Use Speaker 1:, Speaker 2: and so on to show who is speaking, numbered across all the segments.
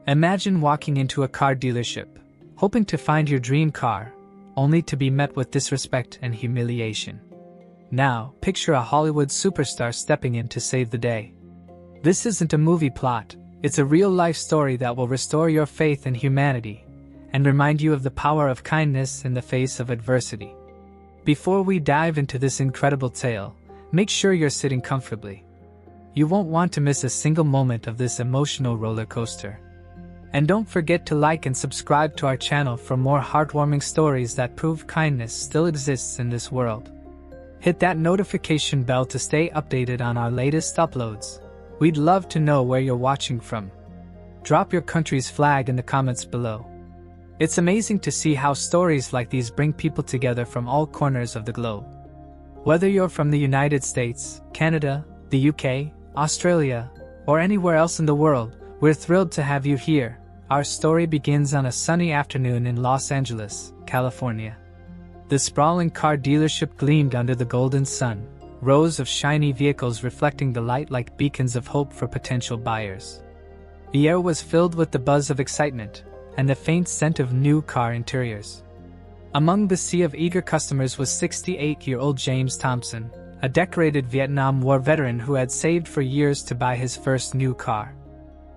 Speaker 1: Imagine walking into a car dealership, hoping to find your dream car, only to be met with disrespect and humiliation. Now, picture a Hollywood superstar stepping in to save the day. This isn't a movie plot, it's a real-life story that will restore your faith in humanity and remind you of the power of kindness in the face of adversity. Before we dive into this incredible tale, make sure you're sitting comfortably. You won't want to miss a single moment of this emotional roller coaster. And don't forget to like and subscribe to our channel for more heartwarming stories that prove kindness still exists in this world. Hit that notification bell to stay updated on our latest uploads. We'd love to know where you're watching from. Drop your country's flag in the comments below. It's amazing to see how stories like these bring people together from all corners of the globe. Whether you're from the United States, Canada, the UK, Australia, or anywhere else in the world, we're thrilled to have you here. Our story begins on a sunny afternoon in Los Angeles, California. The sprawling car dealership gleamed under the golden sun, rows of shiny vehicles reflecting the light like beacons of hope for potential buyers. The air was filled with the buzz of excitement and the faint scent of new car interiors. Among the sea of eager customers was 68-year-old James Thompson, a decorated Vietnam War veteran who had saved for years to buy his first new car.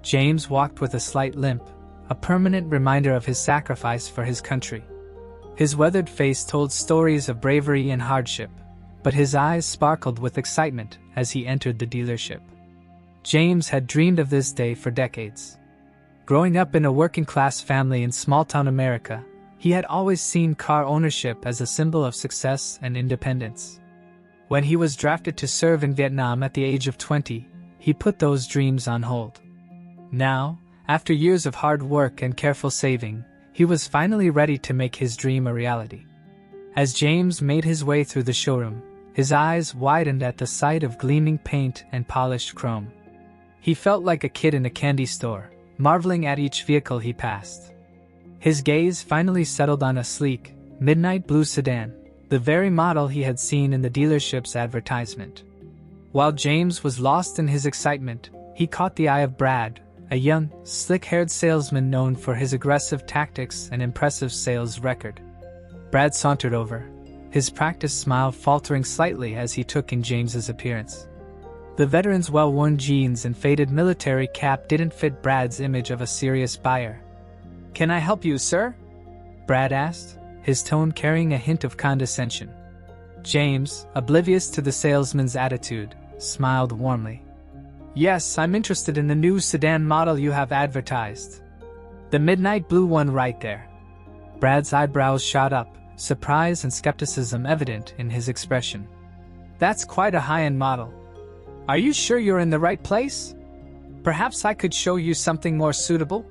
Speaker 1: James walked with a slight limp, a permanent reminder of his sacrifice for his country. His weathered face told stories of bravery and hardship, but his eyes sparkled with excitement as he entered the dealership. James had dreamed of this day for decades. Growing up in a working-class family in small-town America, he had always seen car ownership as a symbol of success and independence. When he was drafted to serve in Vietnam at the age of 20, he put those dreams on hold. Now, after years of hard work and careful saving, he was finally ready to make his dream a reality. As James made his way through the showroom, his eyes widened at the sight of gleaming paint and polished chrome. He felt like a kid in a candy store, marveling at each vehicle he passed. His gaze finally settled on a sleek, midnight blue sedan, the very model he had seen in the dealership's advertisement. While James was lost in his excitement, he caught the eye of Brad, a young, slick-haired salesman known for his aggressive tactics and impressive sales record. Brad sauntered over, his practiced smile faltering slightly as he took in James's appearance. The veteran's well-worn jeans and faded military cap didn't fit Brad's image of a serious buyer. "Can I help you, sir?" Brad asked, his tone carrying a hint of condescension. James, oblivious to the salesman's attitude, smiled warmly. "Yes, I'm interested in the new sedan model you have advertised. The midnight blue one right there." Brad's eyebrows shot up, surprise and skepticism evident in his expression. "That's quite a high-end model. Are you sure you're in the right place? Perhaps I could show you something more suitable?"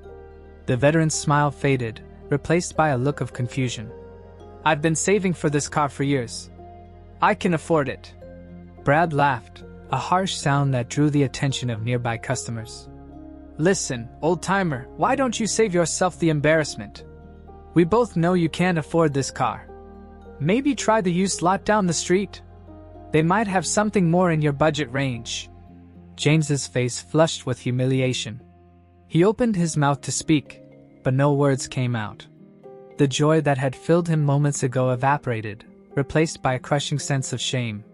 Speaker 1: The veteran's smile faded, replaced by a look of confusion. "I've been saving for this car for years. I can afford it." Brad laughed, a harsh sound that drew the attention of nearby customers. "Listen, old-timer, why don't you save yourself the embarrassment? We both know you can't afford this car. Maybe try the used lot down the street. They might have something more in your budget range." James's face flushed with humiliation. He opened his mouth to speak, but no words came out. The joy that had filled him moments ago evaporated, replaced by a crushing sense of shame.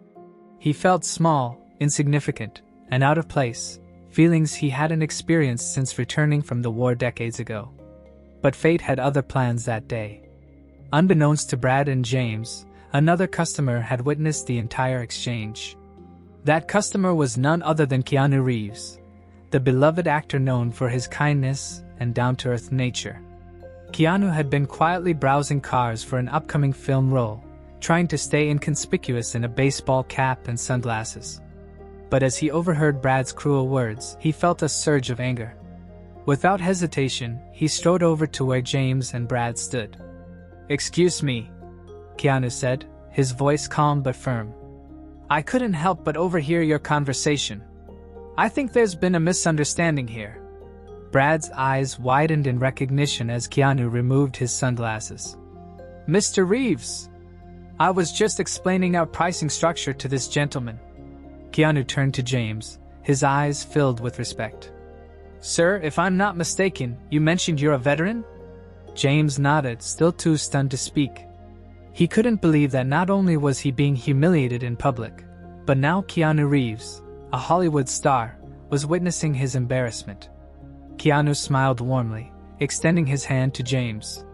Speaker 1: He felt small, insignificant, and out of place, feelings he hadn't experienced since returning from the war decades ago. But fate had other plans that day. Unbeknownst to Brad and James, another customer had witnessed the entire exchange. That customer was none other than Keanu Reeves, the beloved actor known for his kindness and down-to-earth nature. Keanu had been quietly browsing cars for an upcoming film role, trying to stay inconspicuous in a baseball cap and sunglasses. But as he overheard Brad's cruel words, he felt a surge of anger. Without hesitation, he strode over to where James and Brad stood. "Excuse me," Keanu said, his voice calm but firm. "I couldn't help but overhear your conversation. I think there's been a misunderstanding here." Brad's eyes widened in recognition as Keanu removed his sunglasses. "Mr. Reeves, I was just explaining our pricing structure to this gentleman." Keanu turned to James, his eyes filled with respect. Sir, if I'm not mistaken, you mentioned you're a veteran? James nodded, still too stunned to speak. He couldn't believe that not only was he being humiliated in public, but now Keanu Reeves, a Hollywood star, was witnessing his embarrassment. Keanu smiled warmly, extending his hand to James.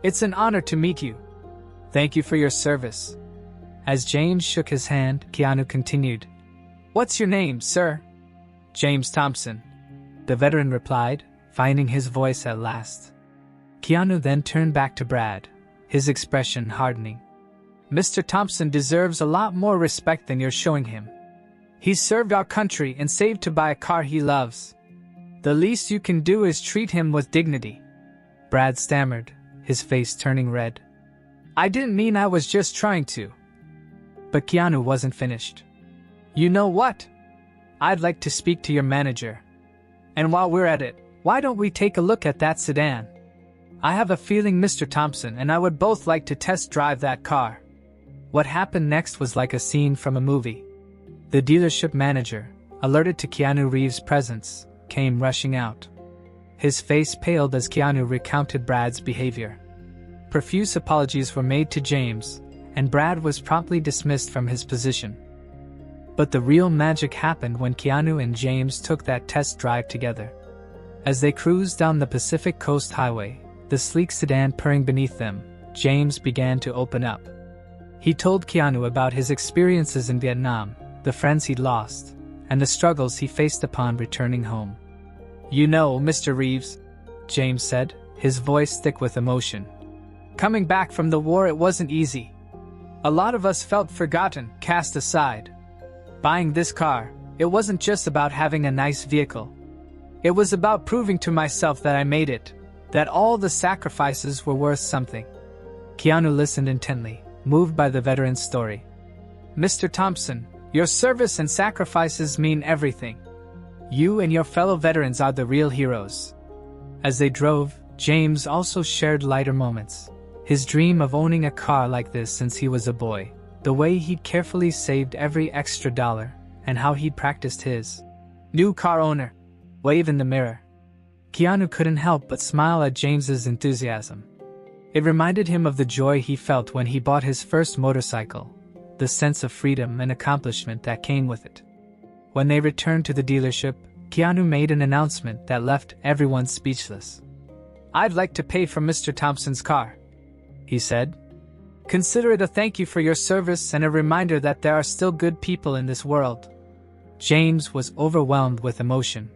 Speaker 1: It's an honor to meet you. Thank you for your service. As James shook his hand, Keanu continued. What's your name, sir? James Thompson, the veteran replied, finding his voice at last. Keanu then turned back to Brad, his expression hardening. Mr. Thompson deserves a lot more respect than you're showing him. He's served our country and saved to buy a car he loves. The least you can do is treat him with dignity. Brad stammered, his face turning red. I didn't mean I was just trying to. But Keanu wasn't finished. You know what? I'd like to speak to your manager. And while we're at it, why don't we take a look at that sedan? I have a feeling Mr. Thompson and I would both like to test drive that car. What happened next was like a scene from a movie. The dealership manager, alerted to Keanu Reeves' presence, came rushing out. His face paled as Keanu recounted Brad's behavior. Profuse apologies were made to James, and Brad was promptly dismissed from his position. But the real magic happened when Keanu and James took that test drive together. As they cruised down the Pacific Coast Highway, the sleek sedan purring beneath them, James began to open up. He told Keanu about his experiences in Vietnam, the friends he'd lost, and the struggles he faced upon returning home. You know, Mr. Reeves, James said, his voice thick with emotion. Coming back from the war, it wasn't easy. A lot of us felt forgotten, cast aside. Buying this car, it wasn't just about having a nice vehicle. It was about proving to myself that I made it, that all the sacrifices were worth something. Keanu listened intently, moved by the veteran's story. Mr. Thompson, your service and sacrifices mean everything. You and your fellow veterans are the real heroes. As they drove, James also shared lighter moments. His dream of owning a car like this since he was a boy, the way he'd carefully saved every extra dollar, and how he'd practiced his new car owner wave in the mirror. Keanu couldn't help but smile at James's enthusiasm. It reminded him of the joy he felt when he bought his first motorcycle, the sense of freedom and accomplishment that came with it. When they returned to the dealership, Keanu made an announcement that left everyone speechless. I'd like to pay for Mr. Thompson's car, he said. Consider it a thank you for your service and a reminder that there are still good people in this world. James was overwhelmed with emotion.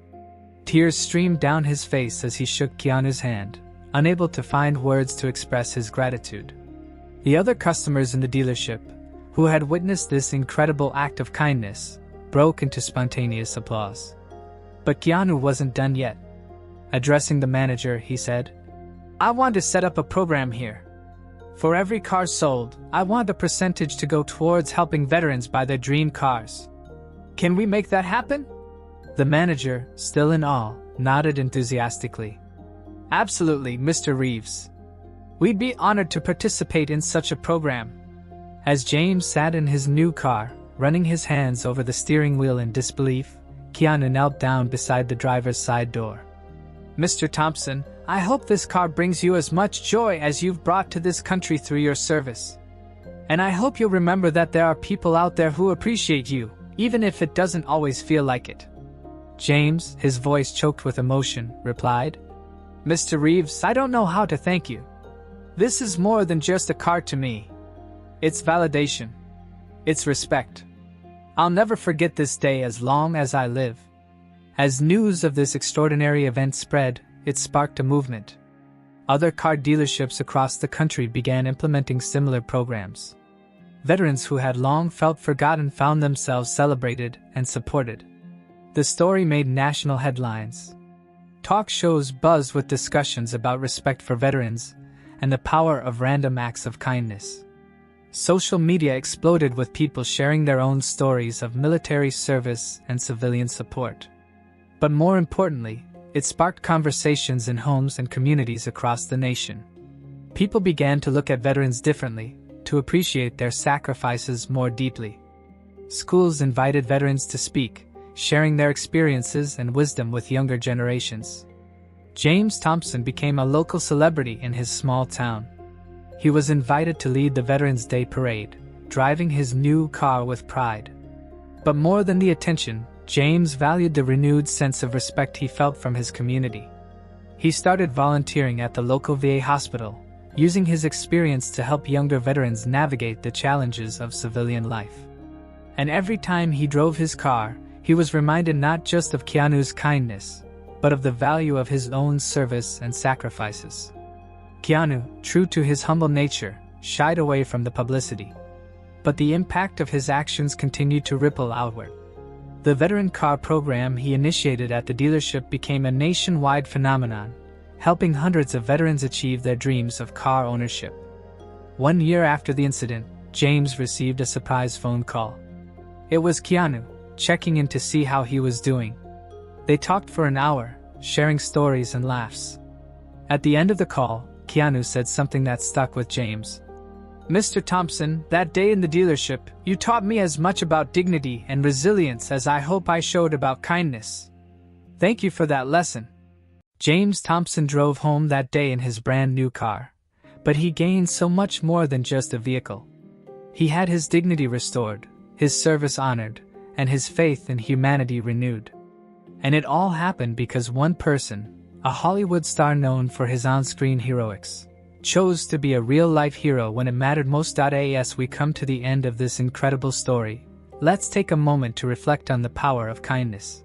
Speaker 1: Tears streamed down his face as he shook Keanu's hand, unable to find words to express his gratitude. The other customers in the dealership, who had witnessed this incredible act of kindness, broke into spontaneous applause. But Keanu wasn't done yet. Addressing the manager, he said, I want to set up a program here. For every car sold, I want a percentage to go towards helping veterans buy their dream cars. Can we make that happen? The manager, still in awe, nodded enthusiastically. Absolutely, Mr. Reeves. We'd be honored to participate in such a program. As James sat in his new car, running his hands over the steering wheel in disbelief, Keanu knelt down beside the driver's side door. Mr. Thompson, I hope this car brings you as much joy as you've brought to this country through your service. And I hope you'll remember that there are people out there who appreciate you, even if it doesn't always feel like it. James, his voice choked with emotion, replied, Mr. Reeves, I don't know how to thank you. This is more than just a car to me. It's validation. It's respect. I'll never forget this day as long as I live. As news of this extraordinary event spread, it sparked a movement. Other car dealerships across the country began implementing similar programs. Veterans who had long felt forgotten found themselves celebrated and supported. The story made national headlines. Talk shows buzzed with discussions about respect for veterans and the power of random acts of kindness. Social media exploded with people sharing their own stories of military service and civilian support. But more importantly, it sparked conversations in homes and communities across the nation. People began to look at veterans differently, to appreciate their sacrifices more deeply. Schools invited veterans to speak, sharing their experiences and wisdom with younger generations. James Thompson became a local celebrity in his small town. He was invited to lead the Veterans Day Parade, driving his new car with pride. But more than the attention, James valued the renewed sense of respect he felt from his community. He started volunteering at the local VA hospital, using his experience to help younger veterans navigate the challenges of civilian life. And every time he drove his car, he was reminded not just of Keanu's kindness, but of the value of his own service and sacrifices. Keanu, true to his humble nature, shied away from the publicity. But the impact of his actions continued to ripple outward. The veteran car program he initiated at the dealership became a nationwide phenomenon, helping hundreds of veterans achieve their dreams of car ownership. 1 year after the incident, James received a surprise phone call. It was Keanu, checking in to see how he was doing. They talked for an hour, sharing stories and laughs. At the end of the call, Keanu said something that stuck with James. "Mr. Thompson, that day in the dealership, you taught me as much about dignity and resilience as I hope I showed about kindness. Thank you for that lesson." James Thompson drove home that day in his brand new car. But he gained so much more than just a vehicle. He had his dignity restored, his service honored, and his faith in humanity renewed. And it all happened because one person, a Hollywood star known for his on-screen heroics, chose to be a real-life hero when it mattered most. As we come to the end of this incredible story, let's take a moment to reflect on the power of kindness.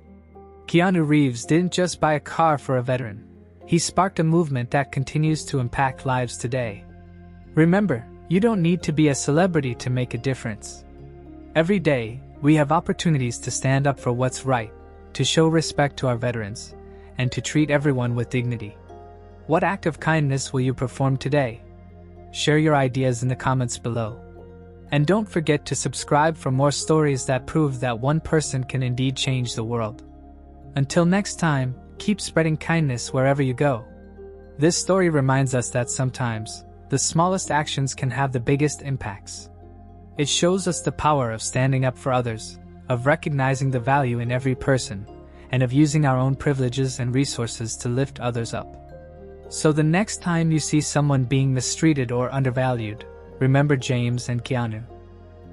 Speaker 1: Keanu Reeves didn't just buy a car for a veteran. He sparked a movement that continues to impact lives today. Remember, you don't need to be a celebrity to make a difference. Every day, we have opportunities to stand up for what's right, to show respect to our veterans, and to treat everyone with dignity. What act of kindness will you perform today? Share your ideas in the comments below. And don't forget to subscribe for more stories that prove that one person can indeed change the world. Until next time, keep spreading kindness wherever you go. This story reminds us that sometimes, the smallest actions can have the biggest impacts. It shows us the power of standing up for others, of recognizing the value in every person, and of using our own privileges and resources to lift others up. So the next time you see someone being mistreated or undervalued, remember James and Keanu.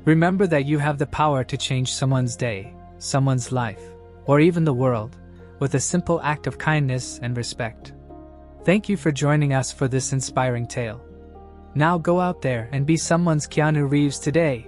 Speaker 1: Remember that you have the power to change someone's day, someone's life, or even the world, with a simple act of kindness and respect. Thank you for joining us for this inspiring tale. Now go out there and be someone's Keanu Reeves today.